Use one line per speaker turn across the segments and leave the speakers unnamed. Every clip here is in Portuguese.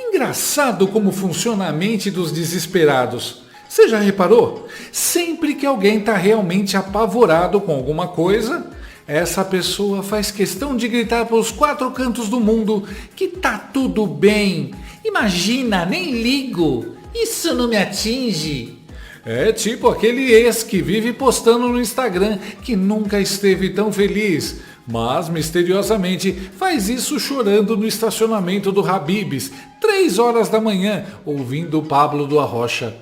Engraçado como funciona a mente dos desesperados. Você já reparou? Sempre que alguém está realmente apavorado com alguma coisa, essa pessoa faz questão de gritar para os quatro cantos do mundo que tá tudo bem. Imagina, nem ligo. Isso não me atinge. É tipo aquele ex que vive postando no Instagram que nunca esteve tão feliz, mas misteriosamente faz isso chorando no estacionamento do Habib's, 3 horas da manhã, ouvindo o Pablo do Arrocha.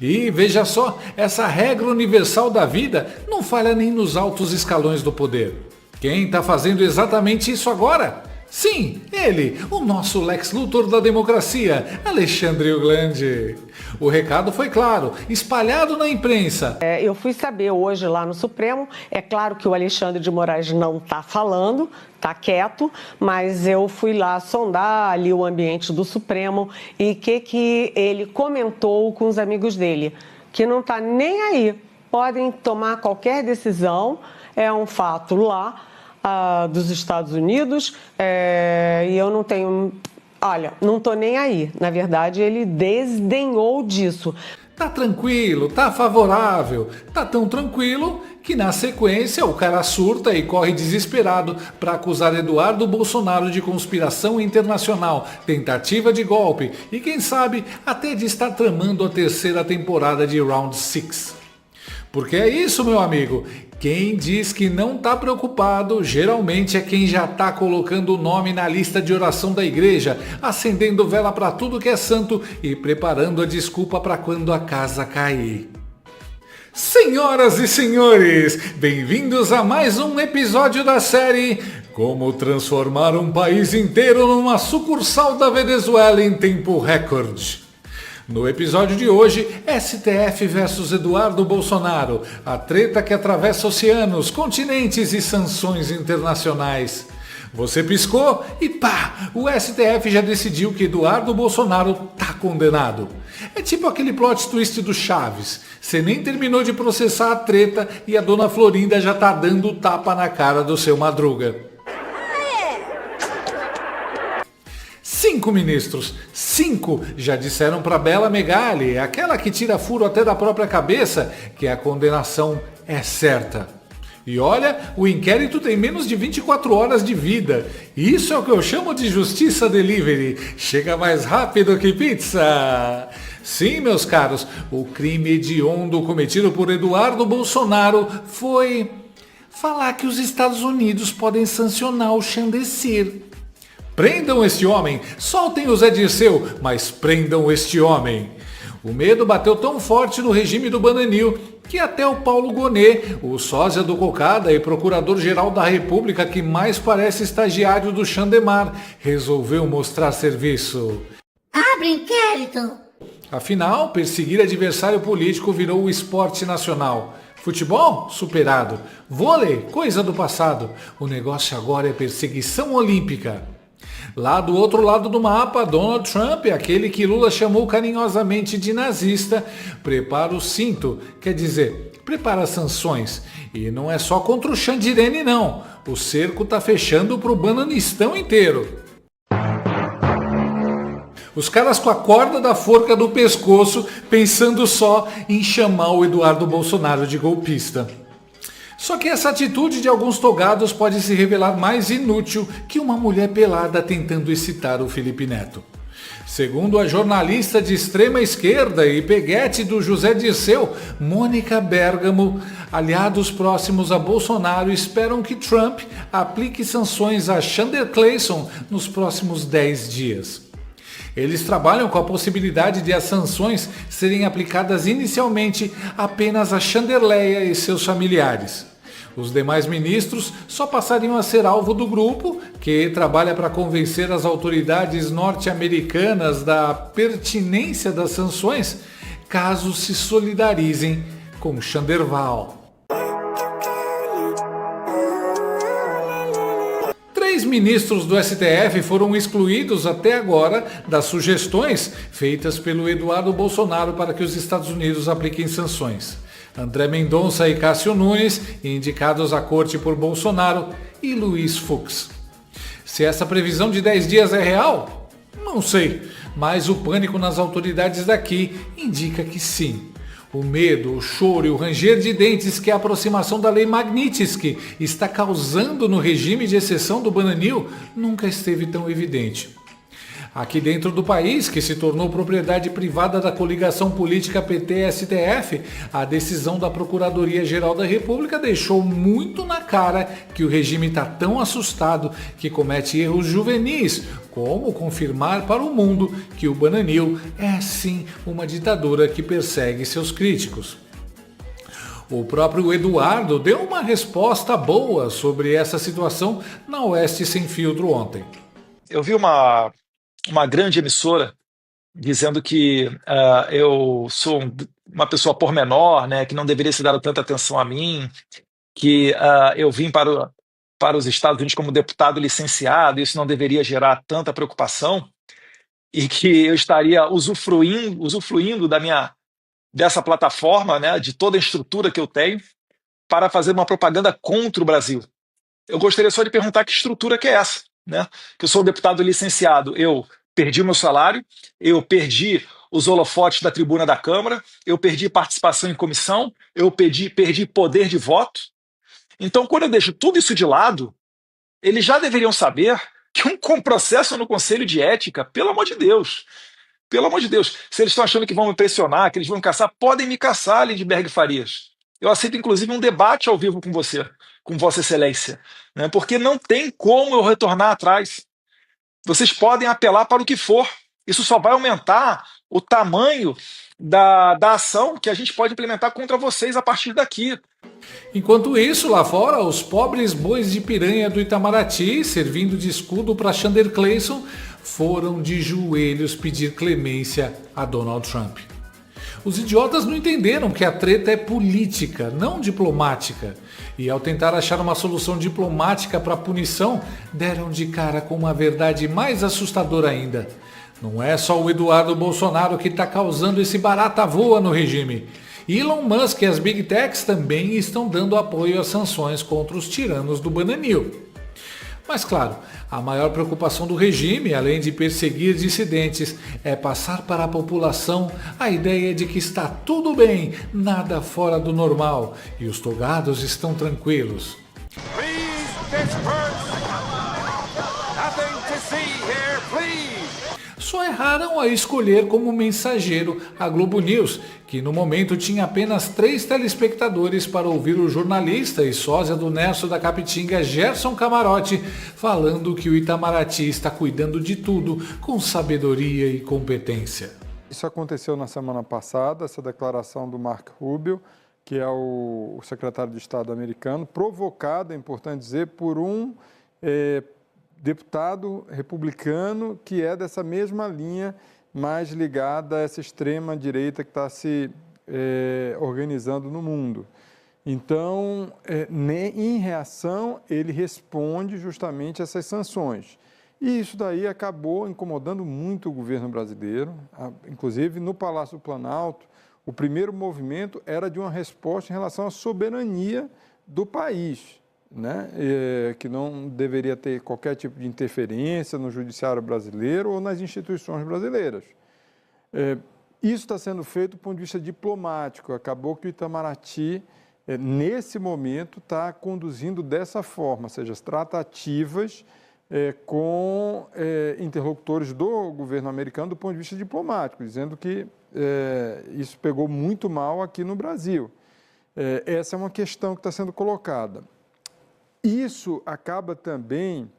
E veja só, essa regra universal da vida não falha nem nos altos escalões do poder. Quem está fazendo exatamente isso agora? Sim, ele, o nosso Lex Luthor da democracia, Alexandre Oglandi. O recado foi claro, espalhado na imprensa.
Eu fui saber hoje lá no Supremo, é claro que o Alexandre de Moraes não está falando, está quieto, mas eu fui lá sondar ali o ambiente do Supremo e o que ele comentou com os amigos dele, que não está nem aí, podem tomar qualquer decisão, é um fato lá, dos Estados Unidos, e eu não tenho... Olha, não tô nem aí. Na verdade, ele desdenhou disso.
Tá tranquilo, tá favorável, tá tão tranquilo que na sequência o cara surta e corre desesperado para acusar Eduardo Bolsonaro de conspiração internacional, tentativa de golpe e quem sabe até de estar tramando a terceira temporada de Round 6. Porque é isso, meu amigo. Quem diz que não está preocupado, geralmente é quem já está colocando o nome na lista de oração da igreja, acendendo vela para tudo que é santo e preparando a desculpa para quando a casa cair. Senhoras e senhores, bem-vindos a mais um episódio da série Como Transformar um País Inteiro numa Sucursal da Venezuela em Tempo Recorde. No episódio de hoje, STF versus Eduardo Bolsonaro, a treta que atravessa oceanos, continentes e sanções internacionais. Você piscou e pá, o STF já decidiu que Eduardo Bolsonaro tá condenado. É tipo aquele plot twist do Chaves. Você nem terminou de processar a treta e a dona Florinda já tá dando tapa na cara do seu Madruga. 5 ministros, 5 já disseram para Bela Megali, aquela que tira furo até da própria cabeça, que a condenação é certa. E olha, o inquérito tem menos de 24 horas de vida. Isso é o que eu chamo de justiça delivery. Chega mais rápido que pizza. Sim, meus caros, o crime hediondo cometido por Eduardo Bolsonaro foi falar que os Estados Unidos podem sancionar o Chandecir. Prendam este homem, soltem o Zé Dirceu, mas prendam este homem. O medo bateu tão forte no regime do Bananil que até o Paulo Gonet, o sósia do Cocada e procurador-geral da República que mais parece estagiário do Xandemar, resolveu mostrar serviço.
Abre inquérito!
Afinal, perseguir adversário político virou o esporte nacional. Futebol? Superado. Vôlei? Coisa do passado. O negócio agora é perseguição olímpica. Lá do outro lado do mapa, Donald Trump, aquele que Lula chamou carinhosamente de nazista, prepara o cinto, quer dizer, prepara sanções. E não é só contra o Xandirene não, o cerco tá fechando pro Bananistão inteiro. Os caras com a corda da forca do pescoço, pensando só em chamar o Eduardo Bolsonaro de golpista. Só que essa atitude de alguns togados pode se revelar mais inútil que uma mulher pelada tentando excitar o Felipe Neto. Segundo a jornalista de extrema esquerda e peguete do José Dirceu, Mônica Bergamo, aliados próximos a Bolsonaro esperam que Trump aplique sanções a Xander Clayson nos próximos 10 dias. Eles trabalham com a possibilidade de as sanções serem aplicadas inicialmente apenas a Chanderleia e seus familiares. Os demais ministros só passariam a ser alvo do grupo, que trabalha para convencer as autoridades norte-americanas da pertinência das sanções, caso se solidarizem com Chanderval. 3 ministros do STF foram excluídos até agora das sugestões feitas pelo Eduardo Bolsonaro para que os Estados Unidos apliquem sanções. André Mendonça e Cássio Nunes, indicados à corte por Bolsonaro, e Luiz Fux. Se essa previsão de 10 dias é real, Não sei, mas o pânico nas autoridades daqui indica que sim. O medo, o choro e o ranger de dentes que a aproximação da lei Magnitsky está causando no regime de exceção do Bananil nunca esteve tão evidente. Aqui dentro do país, que se tornou propriedade privada da coligação política PT-STF, a decisão da Procuradoria-Geral da República deixou muito na cara que o regime está tão assustado que comete erros juvenis, como confirmar para o mundo que o Bananil é sim uma ditadura que persegue seus críticos. O próprio Eduardo deu uma resposta boa sobre essa situação na Oeste Sem Filtro ontem.
Eu vi uma grande emissora dizendo que eu sou uma pessoa pormenor, né, que não deveria se dar tanta atenção a mim, que eu vim para os Estados Unidos como deputado licenciado, isso não deveria gerar tanta preocupação, e que eu estaria usufruindo dessa plataforma, né, de toda a estrutura que eu tenho, para fazer uma propaganda contra o Brasil. Eu gostaria só de perguntar que estrutura que é essa, né? Que eu sou um deputado licenciado, eu perdi o meu salário, eu perdi os holofotes da tribuna da Câmara, eu perdi participação em comissão, eu perdi poder de voto. Então, quando eu deixo tudo isso de lado, eles já deveriam saber que com processo no Conselho de Ética, pelo amor de Deus, se eles estão achando que vão me pressionar, que eles vão me caçar, podem me caçar, Lindbergh Farias. Eu aceito, inclusive, um debate ao vivo com você, com Vossa Excelência, né? Porque não tem como eu retornar atrás. Vocês podem apelar para o que for. Isso só vai aumentar o tamanho da ação que a gente pode implementar contra vocês a partir daqui.
Enquanto isso, lá fora, os pobres bois de piranha do Itamaraty, servindo de escudo para Xander Clayson, foram de joelhos pedir clemência a Donald Trump. Os idiotas não entenderam que a treta é política, não diplomática. E ao tentar achar uma solução diplomática para a punição, deram de cara com uma verdade mais assustadora ainda. Não é só o Eduardo Bolsonaro que está causando esse barata voa no regime. Elon Musk e as Big Techs também estão dando apoio às sanções contra os tiranos do Bananil. Mas claro, a maior preocupação do regime, além de perseguir dissidentes, é passar para a população a ideia de que está tudo bem, nada fora do normal, e os togados estão tranquilos. Só erraram a escolher como mensageiro a Globo News, que no momento tinha apenas 3 telespectadores para ouvir o jornalista e sósia do Nerso da Capitinga, Gerson Camarote, falando que o Itamaraty está cuidando de tudo com sabedoria e competência.
Isso aconteceu na semana passada, essa declaração do Mark Rubio, que é o secretário de Estado americano, provocada, é importante dizer, por um deputado republicano que é dessa mesma linha, mais ligada a essa extrema-direita que está se organizando no mundo. Então, em reação, ele responde justamente a essas sanções. E isso daí acabou incomodando muito o governo brasileiro, inclusive no Palácio do Planalto. O primeiro movimento era de uma resposta em relação à soberania do país, né? Que não deveria ter qualquer tipo de interferência no judiciário brasileiro ou nas instituições brasileiras. Isso está sendo feito do ponto de vista diplomático. Acabou que o Itamaraty, nesse momento, está conduzindo dessa forma, ou seja, as tratativas com interlocutores do governo americano do ponto de vista diplomático, dizendo que isso pegou muito mal aqui no Brasil. Essa é uma questão que está sendo colocada. Isso acaba também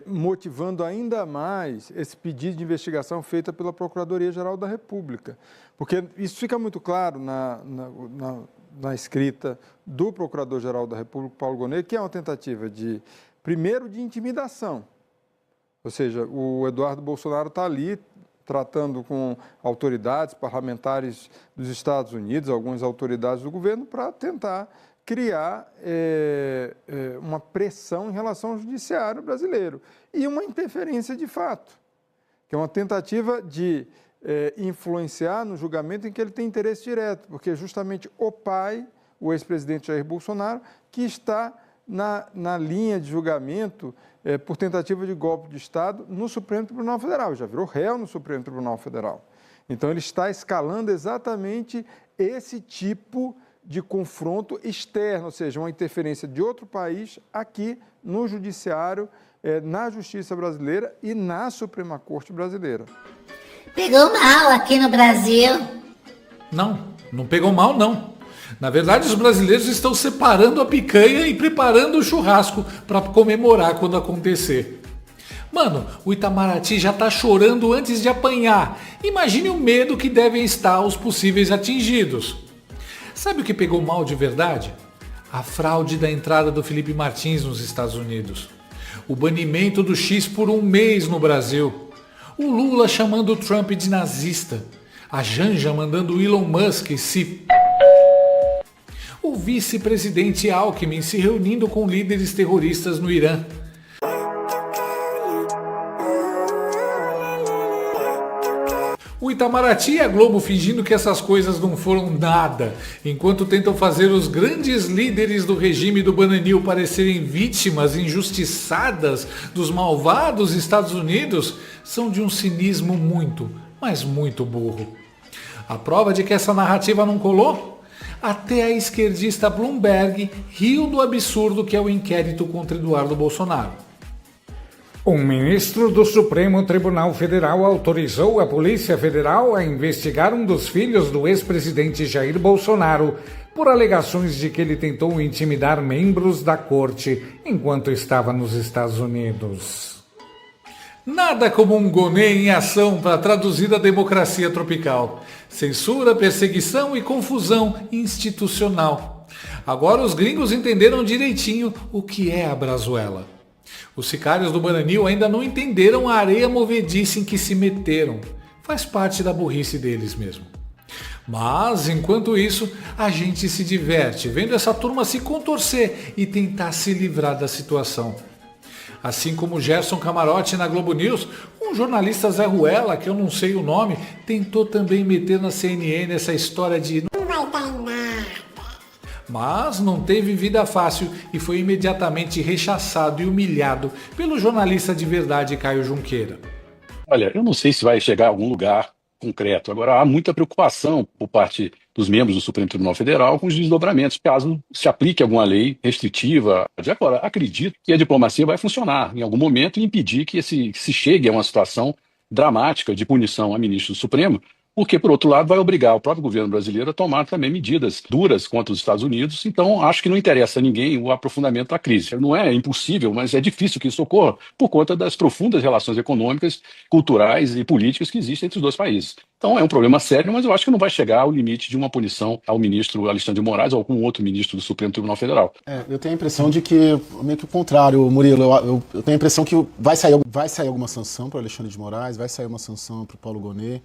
motivando ainda mais esse pedido de investigação feita pela Procuradoria-Geral da República, porque isso fica muito claro na escrita do Procurador-Geral da República, Paulo Gonet, que é uma tentativa primeiro, de intimidação, ou seja, o Eduardo Bolsonaro está ali tratando com autoridades parlamentares dos Estados Unidos, algumas autoridades do governo, para tentar criar uma pressão em relação ao judiciário brasileiro e uma interferência de fato, que é uma tentativa de influenciar no julgamento em que ele tem interesse direto, porque é justamente o pai, o ex-presidente Jair Bolsonaro, que está na linha de julgamento por tentativa de golpe de Estado no Supremo Tribunal Federal, já virou réu no Supremo Tribunal Federal. Então, ele está escalando exatamente esse tipo de confronto externo, ou seja, uma interferência de outro país aqui no judiciário, na justiça brasileira e na Suprema Corte brasileira.
Pegou mal aqui no Brasil.
Não pegou mal, não. Na verdade, os brasileiros estão separando a picanha e preparando o churrasco para comemorar quando acontecer. Mano, o Itamaraty já tá chorando antes de apanhar. Imagine o medo que devem estar os possíveis atingidos. Sabe o que pegou mal de verdade? A fraude da entrada do Felipe Martins nos Estados Unidos. O banimento do X por 1 mês no Brasil. O Lula chamando o Trump de nazista. A Janja mandando o Elon Musk se... O vice-presidente Alckmin se reunindo com líderes terroristas no Irã. O Itamaraty e a Globo fingindo que essas coisas não foram nada, enquanto tentam fazer os grandes líderes do regime do Bananil parecerem vítimas injustiçadas dos malvados Estados Unidos, são de um cinismo muito, mas muito burro. A prova de que essa narrativa não colou? Até a esquerdista Bloomberg riu do absurdo que é o inquérito contra Eduardo Bolsonaro.
Um ministro do Supremo Tribunal Federal autorizou a Polícia Federal a investigar um dos filhos do ex-presidente Jair Bolsonaro por alegações de que ele tentou intimidar membros da corte enquanto estava nos Estados Unidos.
Nada como um Gonê em ação para traduzir a democracia tropical. Censura, perseguição e confusão institucional. Agora os gringos entenderam direitinho o que é a Brazuela. Os sicários do Bananil ainda não entenderam a areia movediça em que se meteram. Faz parte da burrice deles mesmo. Mas, enquanto isso, a gente se diverte vendo essa turma se contorcer e tentar se livrar da situação. Assim como Gerson Camarote na Globo News, um jornalista Zé Ruela, que eu não sei o nome, tentou também meter na CNN essa história de
Não vai dar em nada.
mas não teve vida fácil e foi imediatamente rechaçado e humilhado pelo jornalista de verdade Caio Junqueira.
Olha, eu não sei se vai chegar a algum lugar concreto. Agora, há muita preocupação por parte dos membros do Supremo Tribunal Federal com os desdobramentos, caso se aplique alguma lei restritiva. Agora, acredito que a diplomacia vai funcionar em algum momento e impedir que se chegue a uma situação dramática de punição a ministro do Supremo, porque, por outro lado, vai obrigar o próprio governo brasileiro a tomar também medidas duras contra os Estados Unidos. Então, acho que não interessa a ninguém o aprofundamento da crise. Não é impossível, mas é difícil que isso ocorra por conta das profundas relações econômicas, culturais e políticas que existem entre os dois países. Então, é um problema sério, mas eu acho que não vai chegar ao limite de uma punição ao ministro Alexandre de Moraes ou algum outro ministro do Supremo Tribunal Federal.
Eu tenho a impressão de que, meio que o contrário, Murilo, eu tenho a impressão que vai sair alguma sanção para o Alexandre de Moraes, vai sair uma sanção para o Paulo Gonet.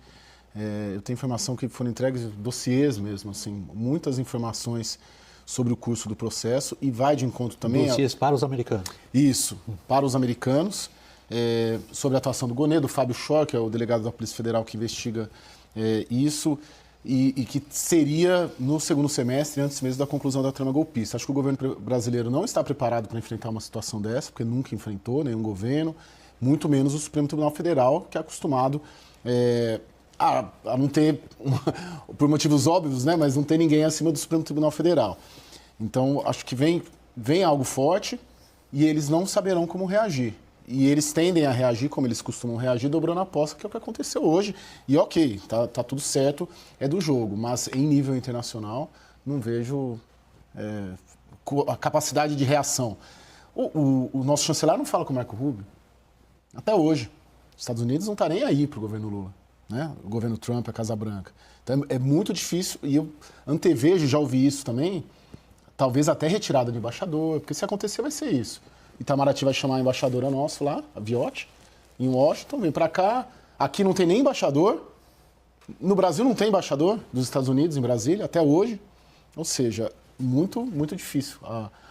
Eu tenho informação que foram entregues dossiês mesmo, assim, muitas informações sobre o curso do processo e vai de encontro também...
Dossiês para os americanos.
Isso, para os americanos, sobre a atuação do Gonet, do Fábio Schor, que é o delegado da Polícia Federal que investiga isso, e que seria no segundo semestre, antes mesmo da conclusão da trama golpista. Acho que o governo brasileiro não está preparado para enfrentar uma situação dessa, porque nunca enfrentou nenhum governo, muito menos o Supremo Tribunal Federal, que é acostumado... a não ter, por motivos óbvios, né, mas não ter ninguém acima do Supremo Tribunal Federal. Então, acho que vem algo forte e eles não saberão como reagir. E eles tendem a reagir como eles costumam reagir, dobrando a aposta, que é o que aconteceu hoje. E ok, tá tudo certo, é do jogo, mas em nível internacional não vejo a capacidade de reação. O nosso chanceler não fala com o Marco Rubio. Até hoje. Os Estados Unidos não está nem aí para o governo Lula. Né? O governo Trump, a Casa Branca. Então é muito difícil, e eu antevejo, já ouvi isso também, talvez até retirada de embaixador, porque se acontecer vai ser isso. Itamaraty vai chamar a embaixadora nossa lá, a Viotti, em Washington, vem para cá, aqui não tem nem embaixador, no Brasil não tem embaixador dos Estados Unidos, em Brasília, até hoje, ou seja, muito, muito difícil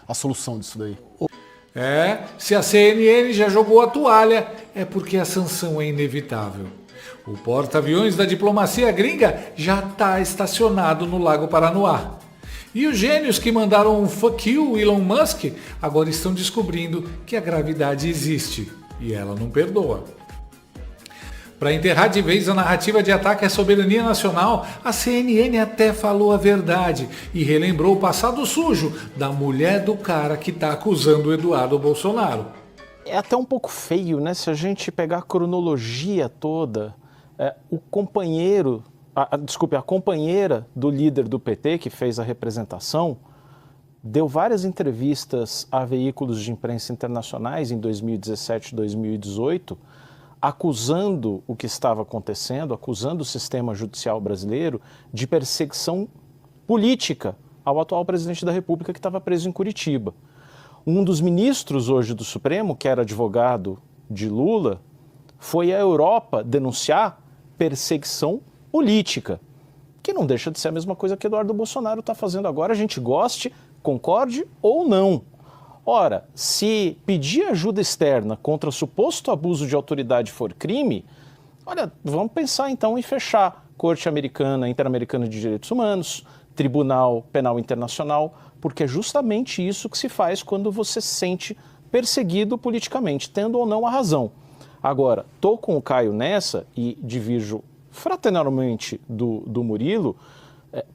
a solução disso daí.
Se a CNN já jogou a toalha, é porque a sanção é inevitável. O porta-aviões da diplomacia gringa já está estacionado no Lago Paranoá. E os gênios que mandaram um fuck you, Elon Musk, agora estão descobrindo que a gravidade existe e ela não perdoa. Para enterrar de vez a narrativa de ataque à soberania nacional, a CNN até falou a verdade e relembrou o passado sujo da mulher do cara que está acusando o Eduardo Bolsonaro.
É até um pouco feio, né? Se a gente pegar a cronologia toda, o companheiro, a companheira do líder do PT, que fez a representação, deu várias entrevistas a veículos de imprensa internacionais em 2017 e 2018, acusando o que estava acontecendo, acusando o sistema judicial brasileiro de perseguição política ao atual presidente da República que estava preso em Curitiba. Um dos ministros hoje do Supremo, que era advogado de Lula, foi à Europa denunciar perseguição política, que não deixa de ser a mesma coisa que Eduardo Bolsonaro está fazendo agora, a gente goste, concorde ou não. Ora, se pedir ajuda externa contra suposto abuso de autoridade for crime, olha, vamos pensar então em fechar Corte Americana, Interamericana de Direitos Humanos, Tribunal Penal Internacional, porque é justamente isso que se faz quando você se sente perseguido politicamente, tendo ou não a razão. Agora, estou com o Caio nessa e divirjo fraternalmente do Murilo,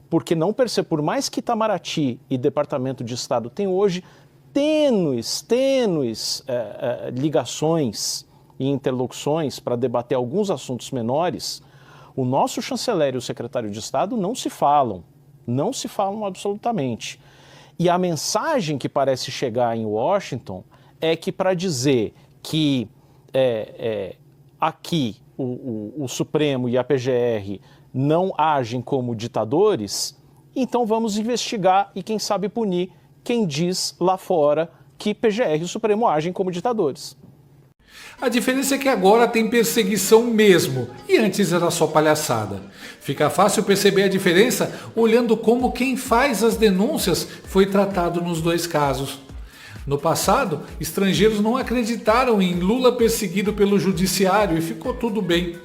porque não percebo, por mais que Itamaraty e Departamento de Estado tenham hoje tênues ligações e interlocuções para debater alguns assuntos menores, o nosso chanceler e o secretário de Estado não se falam absolutamente. E a mensagem que parece chegar em Washington é que para dizer que aqui o Supremo e a PGR não agem como ditadores, então vamos investigar e quem sabe punir quem diz lá fora que PGR e o Supremo agem como ditadores.
A diferença é que agora tem perseguição mesmo, e antes era só palhaçada. Fica fácil perceber a diferença olhando como quem faz as denúncias foi tratado nos dois casos. No passado, estrangeiros não acreditaram em Lula perseguido pelo judiciário e ficou tudo bem.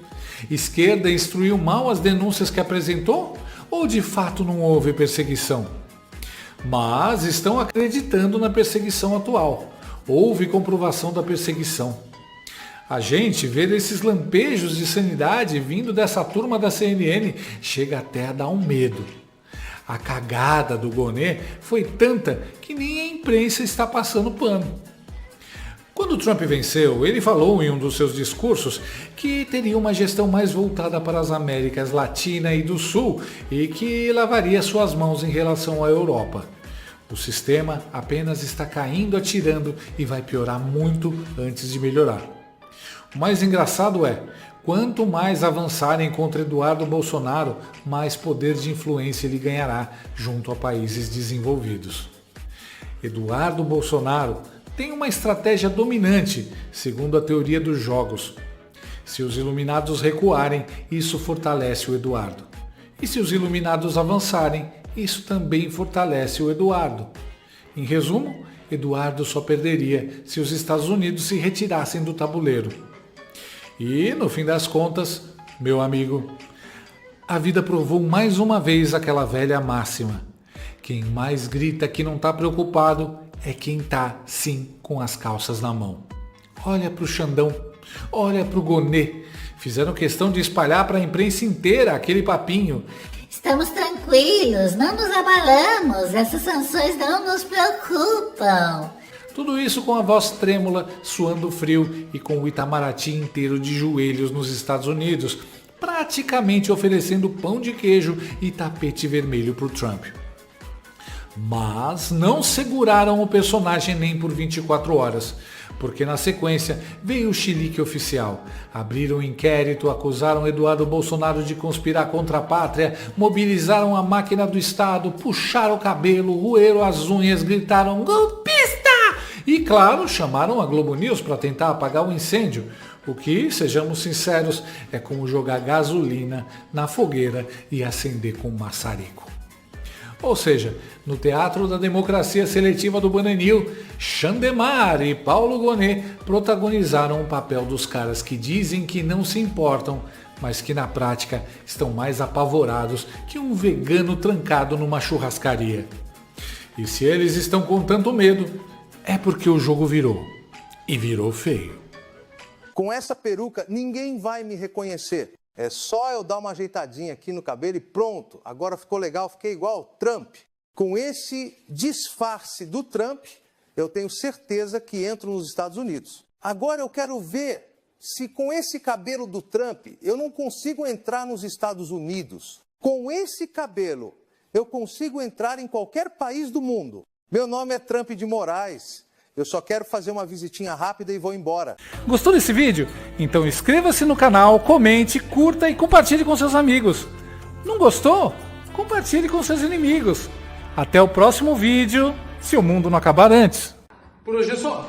Esquerda instruiu mal as denúncias que apresentou? Ou de fato não houve perseguição? Mas estão acreditando na perseguição atual. Houve comprovação da perseguição. A gente ver esses lampejos de sanidade vindo dessa turma da CNN chega até a dar um medo. A cagada do Gonê foi tanta que nem a imprensa está passando pano. Quando Trump venceu, ele falou em um dos seus discursos que teria uma gestão mais voltada para as Américas Latina e do Sul e que lavaria suas mãos em relação à Europa. O sistema apenas está caindo, atirando e vai piorar muito antes de melhorar. O mais engraçado é, quanto mais avançarem contra Eduardo Bolsonaro, mais poder de influência ele ganhará junto a países desenvolvidos. Eduardo Bolsonaro tem uma estratégia dominante, segundo a teoria dos jogos. Se os iluminados recuarem, isso fortalece o Eduardo. E se os iluminados avançarem, isso também fortalece o Eduardo. Em resumo, Eduardo só perderia se os Estados Unidos se retirassem do tabuleiro. E, no fim das contas, meu amigo, a vida provou mais uma vez aquela velha máxima. Quem mais grita que não está preocupado é quem está, sim, com as calças na mão. Olha para o Xandão, olha para o Gonê. Fizeram questão de espalhar para a imprensa inteira aquele papinho.
Estamos tranquilos, não nos abalamos, essas sanções não nos preocupam.
Tudo isso com a voz trêmula, suando frio e com o Itamaraty inteiro de joelhos nos Estados Unidos, praticamente oferecendo pão de queijo e tapete vermelho para o Trump. Mas não seguraram o personagem nem por 24 horas, porque na sequência veio o chilique oficial. Abriram um inquérito, acusaram Eduardo Bolsonaro de conspirar contra a pátria, mobilizaram a máquina do Estado, puxaram o cabelo, roeram as unhas, gritaram golpista! E claro, chamaram a Globo News para tentar apagar o incêndio, o que, sejamos sinceros, é como jogar gasolina na fogueira e acender com um maçarico. Ou seja, no Teatro da Democracia Seletiva do Bananil, Xandemar e Paulo Gonê protagonizaram o papel dos caras que dizem que não se importam, mas que na prática estão mais apavorados que um vegano trancado numa churrascaria. E se eles estão com tanto medo, é porque o jogo virou. E virou feio.
Com essa peruca, ninguém vai me reconhecer. É só eu dar uma ajeitadinha aqui no cabelo e pronto. Agora ficou legal, fiquei igual Trump. Com esse disfarce do Trump, eu tenho certeza que entro nos Estados Unidos. Agora eu quero ver se com esse cabelo do Trump eu não consigo entrar nos Estados Unidos. Com esse cabelo eu consigo entrar em qualquer país do mundo. Meu nome é Trump de Moraes. Eu só quero fazer uma visitinha rápida e vou embora.
Gostou desse vídeo? Então inscreva-se no canal, comente, curta e compartilhe com seus amigos. Não gostou? Compartilhe com seus inimigos. Até o próximo vídeo, se o mundo não acabar antes. Por hoje é só.